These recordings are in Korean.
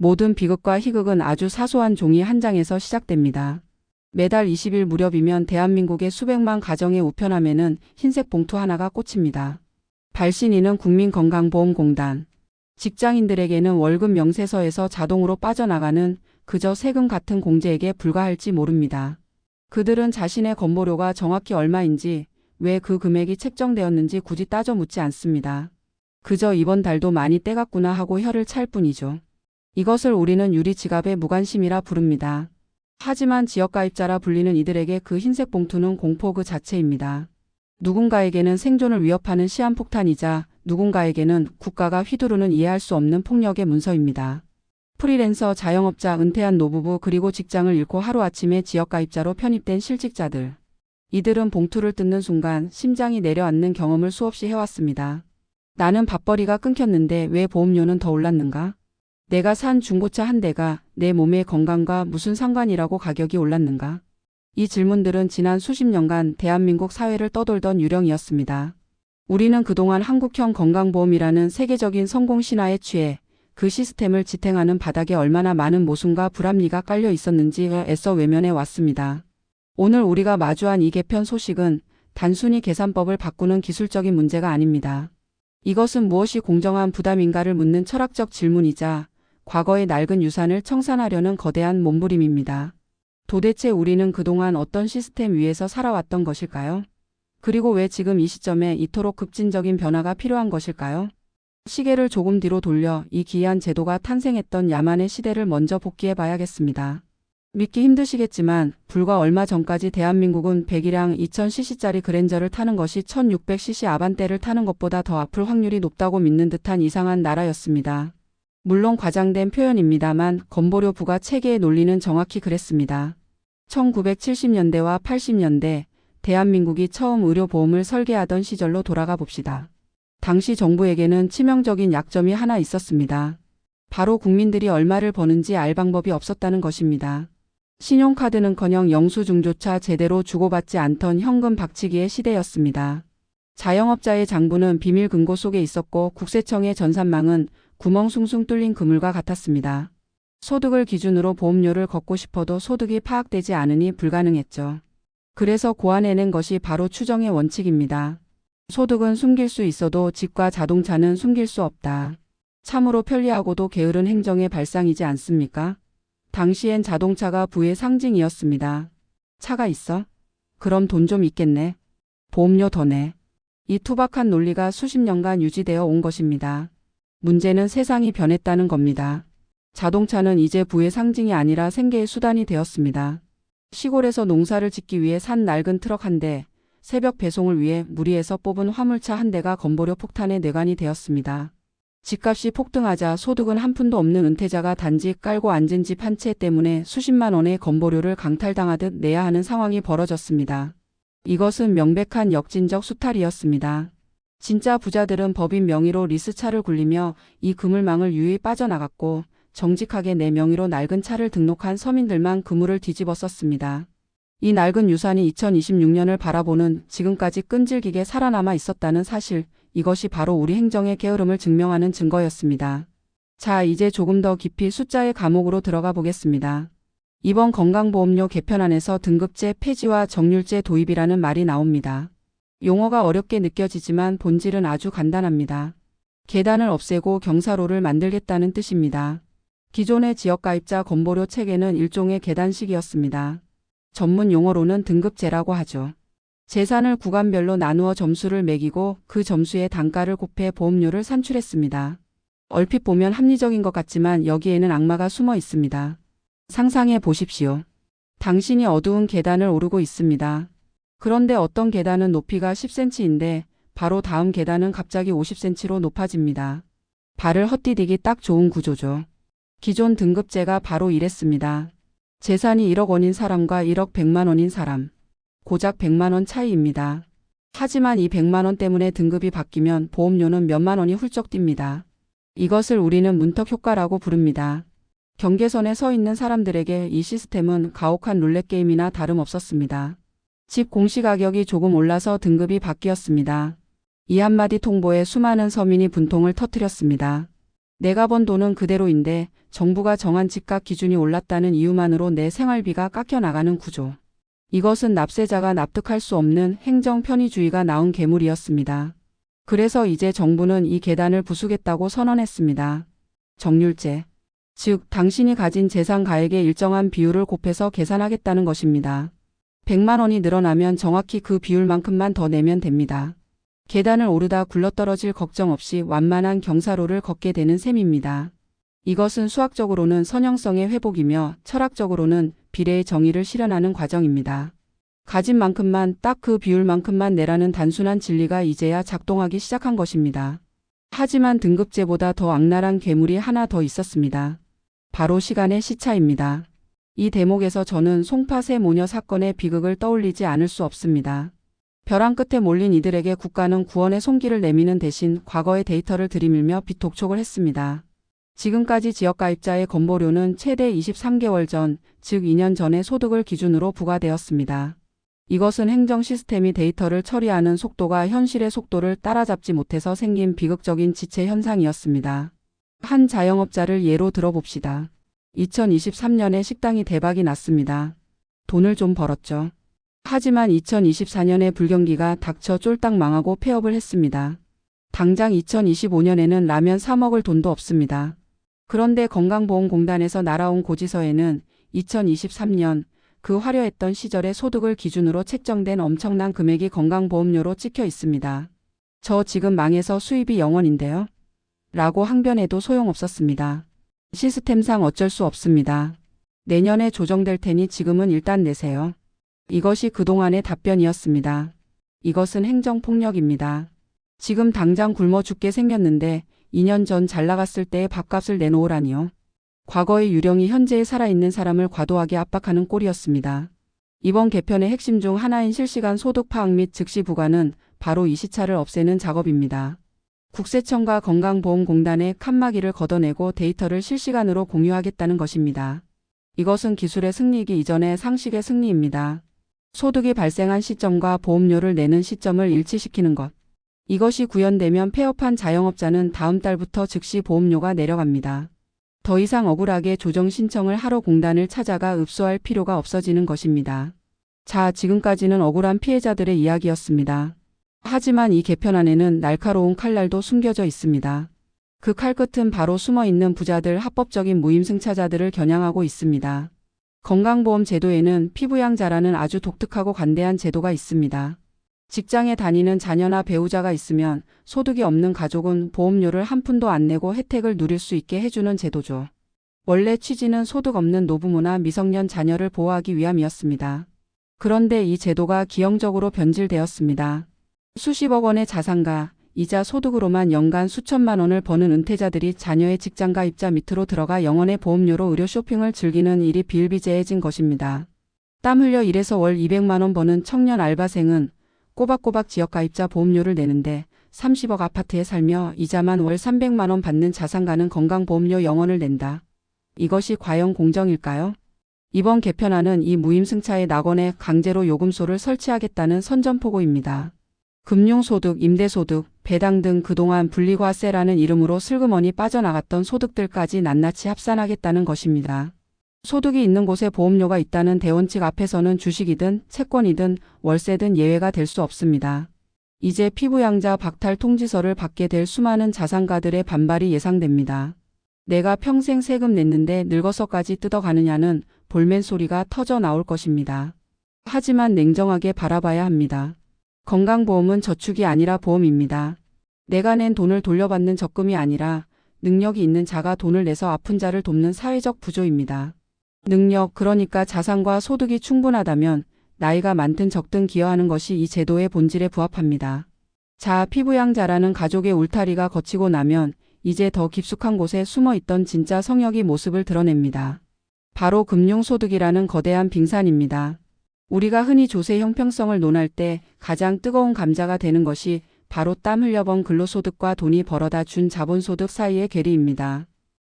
모든 비극과 희극은 아주 사소한 종이 한 장에서 시작됩니다. 매달 20일 무렵이면 대한민국의 수백만 가정의 우편함에는 흰색 봉투 하나가 꽂힙니다. 발신인은 국민건강보험공단. 직장인들에게는 월급 명세서에서 자동으로 빠져나가는 그저 세금 같은 공제에게 불과할지 모릅니다. 그들은 자신의 건보료가 정확히 얼마인지, 왜 그 금액이 책정되었는지 굳이 따져 묻지 않습니다. 그저 이번 달도 많이 떼갔구나 하고 혀를 찰 뿐이죠. 이것을 우리는 유리 지갑의 무관심이라 부릅니다. 하지만 지역가입자라 불리는 이들에게 그 흰색 봉투는 공포 그 자체입니다. 누군가에게는 생존을 위협하는 시한폭탄이자 누군가에게는 국가가 휘두르는 이해할 수 없는 폭력의 문서입니다. 프리랜서, 자영업자, 은퇴한 노부부 그리고 직장을 잃고 하루아침에 지역가입자로 편입된 실직자들. 이들은 봉투를 뜯는 순간 심장이 내려앉는 경험을 수없이 해왔습니다. 나는 밥벌이가 끊겼는데 왜 보험료는 더 올랐는가? 내가 산 중고차 한 대가 내 몸의 건강과 무슨 상관이라고 가격이 올랐는가? 이 질문들은 지난 수십 년간 대한민국 사회를 떠돌던 유령이었습니다. 우리는 그동안 한국형 건강보험이라는 세계적인 성공 신화에 취해 그 시스템을 지탱하는 바닥에 얼마나 많은 모순과 불합리가 깔려 있었는지 애써 외면해 왔습니다. 오늘 우리가 마주한 이 개편 소식은 단순히 계산법을 바꾸는 기술적인 문제가 아닙니다. 이것은 무엇이 공정한 부담인가를 묻는 철학적 질문이자 과거의 낡은 유산을 청산하려는 거대한 몸부림입니다. 도대체 우리는 그동안 어떤 시스템 위에서 살아왔던 것일까요? 그리고 왜 지금 이 시점에 이토록 급진적인 변화가 필요한 것일까요? 시계를 조금 뒤로 돌려 이 기이한 제도가 탄생했던 야만의 시대를 먼저 복귀해 봐야겠습니다. 믿기 힘드시겠지만 불과 얼마 전까지 대한민국은 100이랑 2000cc짜리 그랜저를 타는 것이 1600cc 아반떼를 타는 것보다 더 아플 확률이 높다고 믿는 듯한 이상한 나라였습니다. 물론 과장된 표현입니다만 건보료 부과 체계의 논리는 정확히 그랬습니다. 1970년대와 80년대 대한민국이 처음 의료보험을 설계하던 시절로 돌아가 봅시다. 당시 정부에게는 치명적인 약점이 하나 있었습니다. 바로 국민들이 얼마를 버는지 알 방법이 없었다는 것입니다. 신용카드는커녕 영수증조차 제대로 주고받지 않던 현금 박치기의 시대였습니다. 자영업자의 장부는 비밀 금고 속에 있었고 국세청의 전산망은 구멍 숭숭 뚫린 그물과 같았습니다. 소득을 기준으로 보험료를 걷고 싶어도 소득이 파악되지 않으니 불가능했죠. 그래서 고안해낸 것이 바로 추정의 원칙입니다. 소득은 숨길 수 있어도 집과 자동차는 숨길 수 없다. 참으로 편리하고도 게으른 행정의 발상이지 않습니까? 당시엔 자동차가 부의 상징이었습니다. 차가 있어? 그럼 돈 좀 있겠네. 보험료 더 내. 이 투박한 논리가 수십 년간 유지되어 온 것입니다. 문제는 세상이 변했다는 겁니다. 자동차는 이제 부의 상징이 아니라 생계의 수단이 되었습니다. 시골에서 농사를 짓기 위해 산 낡은 트럭 한 대, 새벽 배송을 위해 무리해서 뽑은 화물차 한 대가 건보료 폭탄의 뇌관이 되었습니다. 집값이 폭등하자 소득은 한 푼도 없는 은퇴자가 단지 깔고 앉은 집 한 채 때문에 수십만 원의 건보료를 강탈당하듯 내야 하는 상황이 벌어졌습니다. 이것은 명백한 역진적 수탈이었습니다. 진짜 부자들은 법인 명의로 리스차를 굴리며 이 그물망을 유유히 빠져나갔고 정직하게 내 명의로 낡은 차를 등록한 서민들만 그물을 뒤집어 썼습니다. 이 낡은 유산이 2026년을 바라보는 지금까지 끈질기게 살아남아 있었다는 사실, 이것이 바로 우리 행정의 게으름을 증명하는 증거였습니다. 자, 이제 조금 더 깊이 숫자의 감옥으로 들어가 보겠습니다. 이번 건강보험료 개편안에서 등급제 폐지와 정률제 도입이라는 말이 나옵니다. 용어가 어렵게 느껴지지만 본질은 아주 간단합니다. 계단을 없애고 경사로를 만들겠다는 뜻입니다. 기존의 지역가입자 건보료 체계는 일종의 계단식이었습니다. 전문 용어로는 등급제라고 하죠. 재산을 구간별로 나누어 점수를 매기고 그 점수의 단가를 곱해 보험료를 산출했습니다. 얼핏 보면 합리적인 것 같지만 여기에는 악마가 숨어 있습니다. 상상해 보십시오. 당신이 어두운 계단을 오르고 있습니다. 그런데 어떤 계단은 높이가 10cm인데 바로 다음 계단은 갑자기 50cm로 높아집니다. 발을 헛디디기 딱 좋은 구조죠. 기존 등급제가 바로 이랬습니다. 재산이 1억 원인 사람과 1억 100만 원인 사람. 고작 100만 원 차이입니다. 하지만 이 100만 원 때문에 등급이 바뀌면 보험료는 몇만 원이 훌쩍 뜁니다. 이것을 우리는 문턱 효과라고 부릅니다. 경계선에 서 있는 사람들에게 이 시스템은 가혹한 룰렛게임이나 다름없었습니다. 집 공시가격이 조금 올라서 등급이 바뀌었습니다. 이 한마디 통보에 수많은 서민이 분통을 터뜨렸습니다. 내가 번 돈은 그대로인데 정부가 정한 집값 기준이 올랐다는 이유만으로 내 생활비가 깎여 나가는 구조. 이것은 납세자가 납득할 수 없는 행정 편의주의가 낳은 괴물이었습니다. 그래서 이제 정부는 이 계단을 부수겠다고 선언했습니다. 정률제. 즉, 당신이 가진 재산 가액의 일정한 비율을 곱해서 계산하겠다는 것입니다. 100만 원이 늘어나면 정확히 그 비율만큼만 더 내면 됩니다. 계단을 오르다 굴러떨어질 걱정 없이 완만한 경사로를 걷게 되는 셈입니다. 이것은 수학적으로는 선형성의 회복이며 철학적으로는 비례의 정의를 실현하는 과정입니다. 가진 만큼만 딱 그 비율만큼만 내라는 단순한 진리가 이제야 작동하기 시작한 것입니다. 하지만 등급제보다 더 악랄한 괴물이 하나 더 있었습니다. 바로 시간의 시차입니다. 이 대목에서 저는 송파세 모녀 사건의 비극을 떠올리지 않을 수 없습니다. 벼랑 끝에 몰린 이들에게 국가는 구원의 손길을 내미는 대신 과거의 데이터를 들이밀며 빚독촉을 했습니다. 지금까지 지역가입자의 건보료는 최대 23개월 전, 즉 2년 전의 소득을 기준으로 부과되었습니다. 이것은 행정 시스템이 데이터를 처리하는 속도가 현실의 속도를 따라잡지 못해서 생긴 비극적인 지체 현상이었습니다. 한 자영업자를 예로 들어봅시다. 2023년에 식당이 대박이 났습니다. 돈을 좀 벌었죠. 하지만 2024년에 불경기가 닥쳐 쫄딱 망하고 폐업을 했습니다. 당장 2025년에는 라면 사 먹을 돈도 없습니다. 그런데 건강보험공단에서 날아온 고지서에는 2023년 그 화려했던 시절의 소득을 기준으로 책정된 엄청난 금액이 건강보험료로 찍혀 있습니다. 저 지금 망해서 수입이 0원인데요. 라고 항변해도 소용없었습니다. 시스템상 어쩔 수 없습니다. 내년에 조정될 테니 지금은 일단 내세요. 이것이 그동안의 답변이었습니다. 이것은 행정폭력입니다. 지금 당장 굶어 죽게 생겼는데 2년 전 잘 나갔을 때의 밥값을 내놓으라니요. 과거의 유령이 현재에 살아있는 사람을 과도하게 압박하는 꼴이었습니다. 이번 개편의 핵심 중 하나인 실시간 소득 파악 및 즉시 부과는 바로 이 시차를 없애는 작업입니다. 국세청과 건강보험공단의 칸막이를 걷어내고 데이터를 실시간으로 공유하겠다는 것입니다. 이것은 기술의 승리이기 이전의 상식의 승리입니다. 소득이 발생한 시점과 보험료를 내는 시점을 일치시키는 것. 이것이 구현되면 폐업한 자영업자는 다음 달부터 즉시 보험료가 내려갑니다. 더 이상 억울하게 조정 신청을 하러 공단을 찾아가 읍소할 필요가 없어지는 것입니다. 자, 지금까지는 억울한 피해자들의 이야기였습니다. 하지만 이 개편안에는 날카로운 칼날도 숨겨져 있습니다. 그 칼끝은 바로 숨어있는 부자들, 합법적인 무임승차자들을 겨냥하고 있습니다. 건강보험 제도에는 피부양자라는 아주 독특하고 관대한 제도가 있습니다. 직장에 다니는 자녀나 배우자가 있으면 소득이 없는 가족은 보험료를 한 푼도 안 내고 혜택을 누릴 수 있게 해주는 제도죠. 원래 취지는 소득 없는 노부모나 미성년 자녀를 보호하기 위함이었습니다. 그런데 이 제도가 기형적으로 변질되었습니다. 수십억 원의 자산가, 이자 소득으로만 연간 수천만 원을 버는 은퇴자들이 자녀의 직장가입자 밑으로 들어가 영원의 보험료로 의료 쇼핑을 즐기는 일이 비일비재해진 것입니다. 땀 흘려 일해서 월 200만 원 버는 청년 알바생은 꼬박꼬박 지역가입자 보험료를 내는데 30억 아파트에 살며 이자만 월 300만 원 받는 자산가는 건강보험료 0원을 낸다. 이것이 과연 공정일까요? 이번 개편안은 이 무임승차의 낙원에 강제로 요금소를 설치하겠다는 선전포고입니다. 금융소득, 임대소득, 배당 등 그동안 분리과세라는 이름으로 슬그머니 빠져나갔던 소득들까지 낱낱이 합산하겠다는 것입니다. 소득이 있는 곳에 보험료가 있다는 대원칙 앞에서는 주식이든 채권이든 월세든 예외가 될 수 없습니다. 이제 피부양자 박탈 통지서를 받게 될 수많은 자산가들의 반발이 예상됩니다. 내가 평생 세금 냈는데 늙어서까지 뜯어가느냐는 볼멘 소리가 터져 나올 것입니다. 하지만 냉정하게 바라봐야 합니다. 건강보험은 저축이 아니라 보험입니다. 내가 낸 돈을 돌려받는 적금이 아니라 능력이 있는 자가 돈을 내서 아픈 자를 돕는 사회적 구조입니다. 능력, 그러니까 자산과 소득이 충분하다면 나이가 많든 적든 기여하는 것이 이 제도의 본질에 부합합니다. 자, 피부양자라는 가족의 울타리가 거치고 나면 이제 더 깊숙한 곳에 숨어있던 진짜 성역이 모습을 드러냅니다. 바로 금융소득이라는 거대한 빙산입니다. 우리가 흔히 조세 형평성을 논할 때 가장 뜨거운 감자가 되는 것이 바로 땀 흘려번 근로소득과 돈이 벌어다 준 자본소득 사이의 괴리입니다.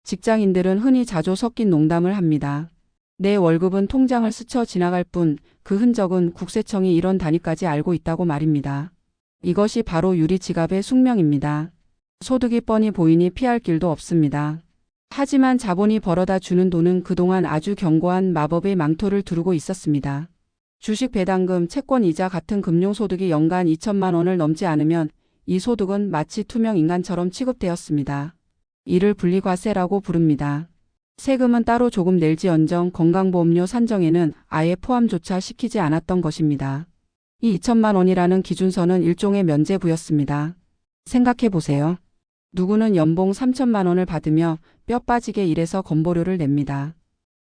직장인들은 흔히 자조 섞인 농담을 합니다. 내 월급은 통장을 스쳐 지나갈 뿐 그 흔적은 국세청이 이런 단위까지 알고 있다고 말입니다. 이것이 바로 유리 지갑의 숙명입니다. 소득이 뻔히 보이니 피할 길도 없습니다. 하지만 자본이 벌어다 주는 돈은 그동안 아주 견고한 마법의 망토를 두르고 있었습니다. 주식 배당금, 채권 이자 같은 금융소득이 연간 2천만 원을 넘지 않으면 이 소득은 마치 투명 인간처럼 취급되었습니다. 이를 분리과세라고 부릅니다. 세금은 따로 조금 낼지언정 건강보험료 산정에는 아예 포함조차 시키지 않았던 것입니다. 이 2천만 원이라는 기준선은 일종의 면죄부였습니다. 생각해 보세요. 누구는 연봉 3천만 원을 받으며 뼈 빠지게 일해서 건보료를 냅니다.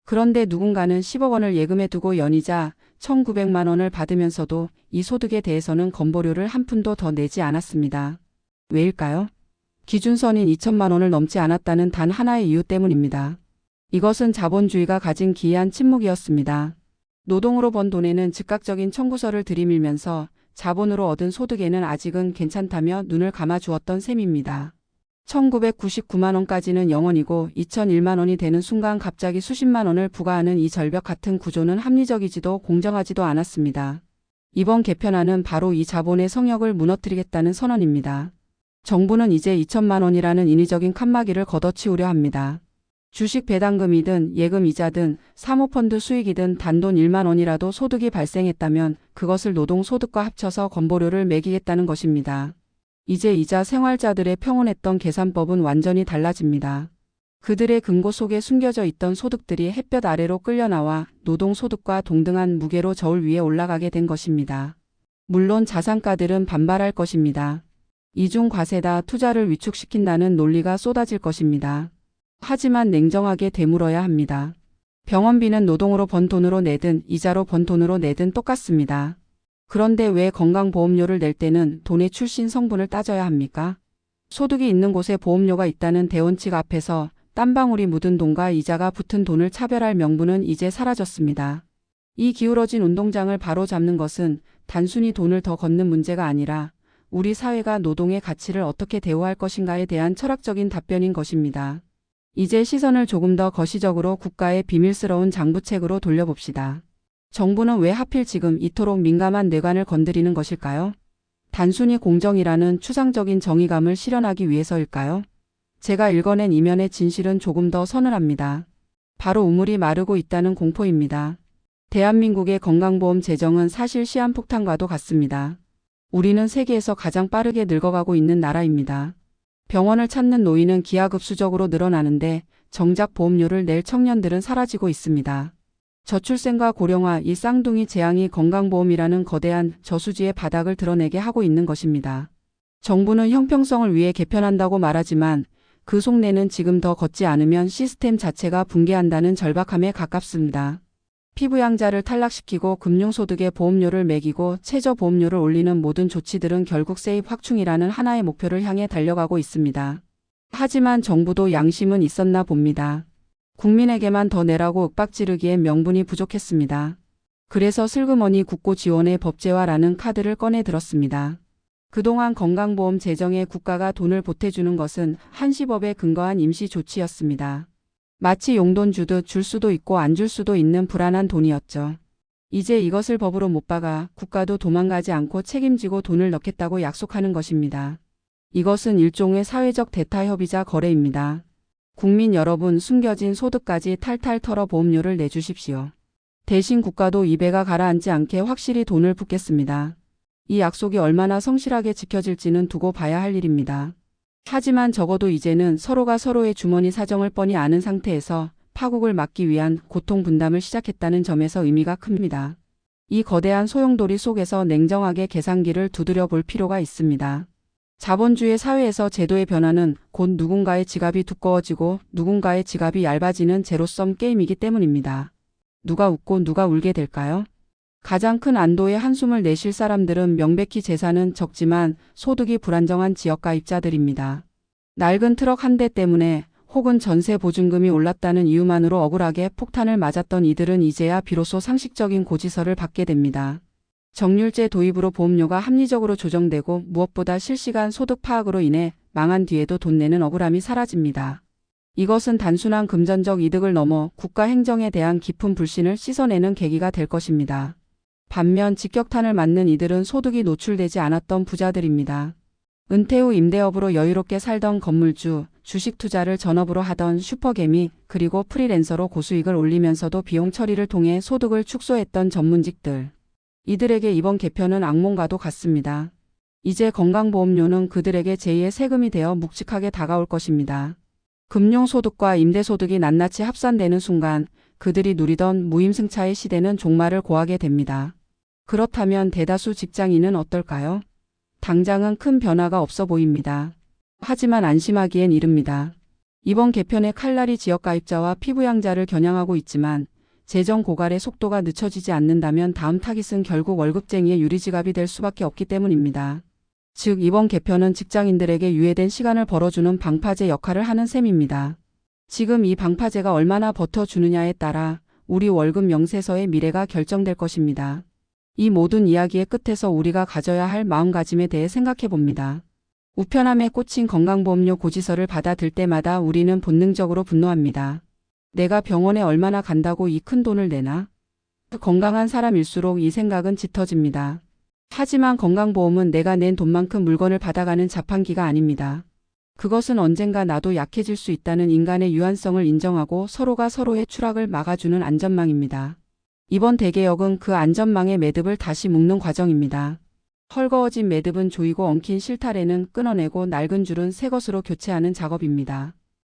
그런데 누군가는 10억 원을 예금해 두고 연이자 1,900만 원을 받으면서도 이 소득에 대해서는 건보료를 한 푼도 더 내지 않았습니다. 왜일까요? 기준선인 2천만 원을 넘지 않았다는 단 하나의 이유 때문입니다. 이것은 자본주의가 가진 기이한 침묵이었습니다. 노동으로 번 돈에는 즉각적인 청구서를 들이밀면서 자본으로 얻은 소득에는 아직은 괜찮다며 눈을 감아주었던 셈입니다. 1999만 원까지는 영원이고 2001만 원이 되는 순간 갑자기 수십만 원을 부과하는 이 절벽 같은 구조는 합리적이지도 공정하지도 않았습니다. 이번 개편안은 바로 이 자본의 성역을 무너뜨리겠다는 선언입니다. 정부는 이제 2천만 원이라는 인위적인 칸막이를 걷어치우려 합니다. 주식 배당금이든 예금 이자든 사모펀드 수익이든 단돈 1만 원이라도 소득이 발생했다면 그것을 노동소득과 합쳐서 건보료를 매기겠다는 것입니다. 이제 이자 생활자들의 평온했던 계산법은 완전히 달라집니다. 그들의 금고 속에 숨겨져 있던 소득들이 햇볕 아래로 끌려나와 노동소득과 동등한 무게로 저울 위에 올라가게 된 것입니다. 물론 자산가들은 반발할 것입니다. 이중과세다, 투자를 위축시킨다는 논리가 쏟아질 것입니다. 하지만 냉정하게 되물어야 합니다. 병원비는 노동으로 번 돈으로 내든 이자로 번 돈으로 내든 똑같습니다. 그런데 왜 건강보험료를 낼 때는 돈의 출신 성분을 따져야 합니까? 소득이 있는 곳에 보험료가 있다는 대원칙 앞에서 땀방울이 묻은 돈과 이자가 붙은 돈을 차별할 명분은 이제 사라졌습니다. 이 기울어진 운동장을 바로잡는 것은 단순히 돈을 더 걷는 문제가 아니라 우리 사회가 노동의 가치를 어떻게 대우할 것인가에 대한 철학적인 답변인 것입니다. 이제 시선을 조금 더 거시적으로 국가의 비밀스러운 장부책으로 돌려봅시다. 정부는 왜 하필 지금 이토록 민감한 뇌관을 건드리는 것일까요? 단순히 공정이라는 추상적인 정의감을 실현하기 위해서일까요? 제가 읽어낸 이면의 진실은 조금 더 서늘합니다. 바로 우물이 마르고 있다는 공포입니다. 대한민국의 건강보험 재정은 사실 시한폭탄과도 같습니다. 우리는 세계에서 가장 빠르게 늙어가고 있는 나라입니다. 병원을 찾는 노인은 기하급수적으로 늘어나는데 정작 보험료를 낼 청년들은 사라지고 있습니다. 저출생과 고령화, 이 쌍둥이 재앙이 건강보험이라는 거대한 저수지의 바닥을 드러내게 하고 있는 것입니다. 정부는 형평성을 위해 개편한다고 말하지만 그 속내는 지금 더 걷지 않으면 시스템 자체가 붕괴한다는 절박함에 가깝습니다. 피부양자를 탈락시키고 금융소득에 보험료를 매기고 최저보험료를 올리는 모든 조치들은 결국 세입 확충이라는 하나의 목표를 향해 달려가고 있습니다. 하지만 정부도 양심은 있었나 봅니다. 국민에게만 더 내라고 윽박지르기엔 명분이 부족했습니다. 그래서 슬그머니 국고 지원의 법제화라는 카드를 꺼내 들었습니다. 그동안 건강보험 재정에 국가가 돈을 보태주는 것은 한시법에 근거한 임시 조치였습니다. 마치 용돈 주듯 줄 수도 있고 안 줄 수도 있는 불안한 돈이었죠. 이제 이것을 법으로 못 박아 국가도 도망가지 않고 책임지고 돈을 넣겠다고 약속하는 것입니다. 이것은 일종의 사회적 대타협의자 거래입니다. 국민 여러분, 숨겨진 소득까지 탈탈 털어 보험료를 내주십시오. 대신 국가도 이 배가 가라앉지 않게 확실히 돈을 붓겠습니다. 이 약속이 얼마나 성실하게 지켜질지는 두고 봐야 할 일입니다. 하지만 적어도 이제는 서로가 서로의 주머니 사정을 뻔히 아는 상태에서 파국을 막기 위한 고통 분담을 시작했다는 점에서 의미가 큽니다. 이 거대한 소용돌이 속에서 냉정하게 계산기를 두드려 볼 필요가 있습니다. 자본주의 사회에서 제도의 변화는 곧 누군가의 지갑이 두꺼워지고 누군가의 지갑이 얇아지는 제로섬 게임이기 때문입니다. 누가 웃고 누가 울게 될까요? 가장 큰 안도의 한숨을 내쉴 사람들은 명백히 재산은 적지만 소득이 불안정한 지역가입자들입니다. 낡은 트럭 한 대 때문에 혹은 전세 보증금이 올랐다는 이유만으로 억울하게 폭탄을 맞았던 이들은 이제야 비로소 상식적인 고지서를 받게 됩니다. 정률제 도입으로 보험료가 합리적으로 조정되고 무엇보다 실시간 소득 파악으로 인해 망한 뒤에도 돈 내는 억울함이 사라집니다. 이것은 단순한 금전적 이득을 넘어 국가 행정에 대한 깊은 불신을 씻어내는 계기가 될 것입니다. 반면 직격탄을 맞는 이들은 소득이 노출되지 않았던 부자들입니다. 은퇴 후 임대업으로 여유롭게 살던 건물주, 주식 투자를 전업으로 하던 슈퍼개미, 그리고 프리랜서로 고수익을 올리면서도 비용 처리를 통해 소득을 축소했던 전문직들. 이들에게 이번 개편은 악몽과도 같습니다. 이제 건강보험료는 그들에게 제2의 세금이 되어 묵직하게 다가올 것입니다. 금융소득과 임대소득이 낱낱이 합산되는 순간 그들이 누리던 무임승차의 시대는 종말을 고하게 됩니다. 그렇다면 대다수 직장인은 어떨까요? 당장은 큰 변화가 없어 보입니다. 하지만 안심하기엔 이릅니다. 이번 개편의 칼날이 지역가입자와 피부양자를 겨냥하고 있지만 재정 고갈의 속도가 늦춰지지 않는다면 다음 타깃은 결국 월급쟁이의 유리지갑이 될 수밖에 없기 때문입니다. 즉 이번 개편은 직장인들에게 유예된 시간을 벌어주는 방파제 역할을 하는 셈입니다. 지금 이 방파제가 얼마나 버텨주느냐에 따라 우리 월급 명세서의 미래가 결정될 것입니다. 이 모든 이야기의 끝에서 우리가 가져야 할 마음가짐에 대해 생각해 봅니다. 우편함에 꽂힌 건강보험료 고지서를 받아 들 때마다 우리는 본능적으로 분노합니다. 내가 병원에 얼마나 간다고 이 큰 돈을 내나? 건강한 사람일수록 이 생각은 짙어집니다. 하지만 건강보험은 내가 낸 돈만큼 물건을 받아가는 자판기가 아닙니다. 그것은 언젠가 나도 약해질 수 있다는 인간의 유한성을 인정하고 서로가 서로의 추락을 막아주는 안전망입니다. 이번 대개혁은 그 안전망의 매듭을 다시 묶는 과정입니다. 헐거워진 매듭은 조이고 엉킨 실타래는 끊어내고 낡은 줄은 새 것으로 교체하는 작업입니다.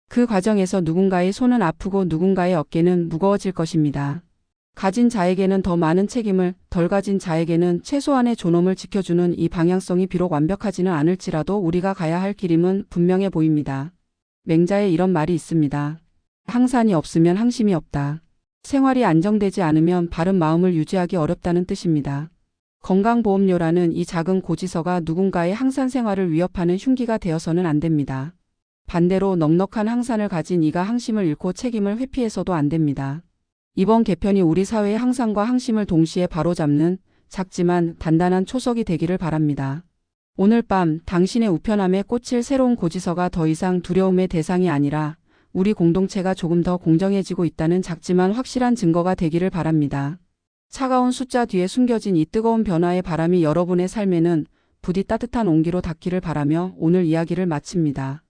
그 과정에서 누군가의 손은 아프고 누군가의 어깨는 무거워질 것입니다. 가진 자에게는 더 많은 책임을, 덜 가진 자에게는 최소한의 존엄을 지켜주는 이 방향성이 비록 완벽하지는 않을지라도 우리가 가야 할 길임은 분명해 보입니다. 맹자에 이런 말이 있습니다. 항산이 없으면 항심이 없다. 생활이 안정되지 않으면 바른 마음을 유지하기 어렵다는 뜻입니다. 건강보험료라는 이 작은 고지서가 누군가의 항산 생활을 위협하는 흉기가 되어서는 안 됩니다. 반대로 넉넉한 항산을 가진 이가 항심을 잃고 책임을 회피해서도 안 됩니다. 이번 개편이 우리 사회의 항산과 항심을 동시에 바로잡는 작지만 단단한 초석이 되기를 바랍니다. 오늘 밤 당신의 우편함에 꽂힐 새로운 고지서가 더 이상 두려움의 대상이 아니라 우리 공동체가 조금 더 공정해지고 있다는 작지만 확실한 증거가 되기를 바랍니다. 차가운 숫자 뒤에 숨겨진 이 뜨거운 변화의 바람이 여러분의 삶에는 부디 따뜻한 온기로 닿기를 바라며 오늘 이야기를 마칩니다.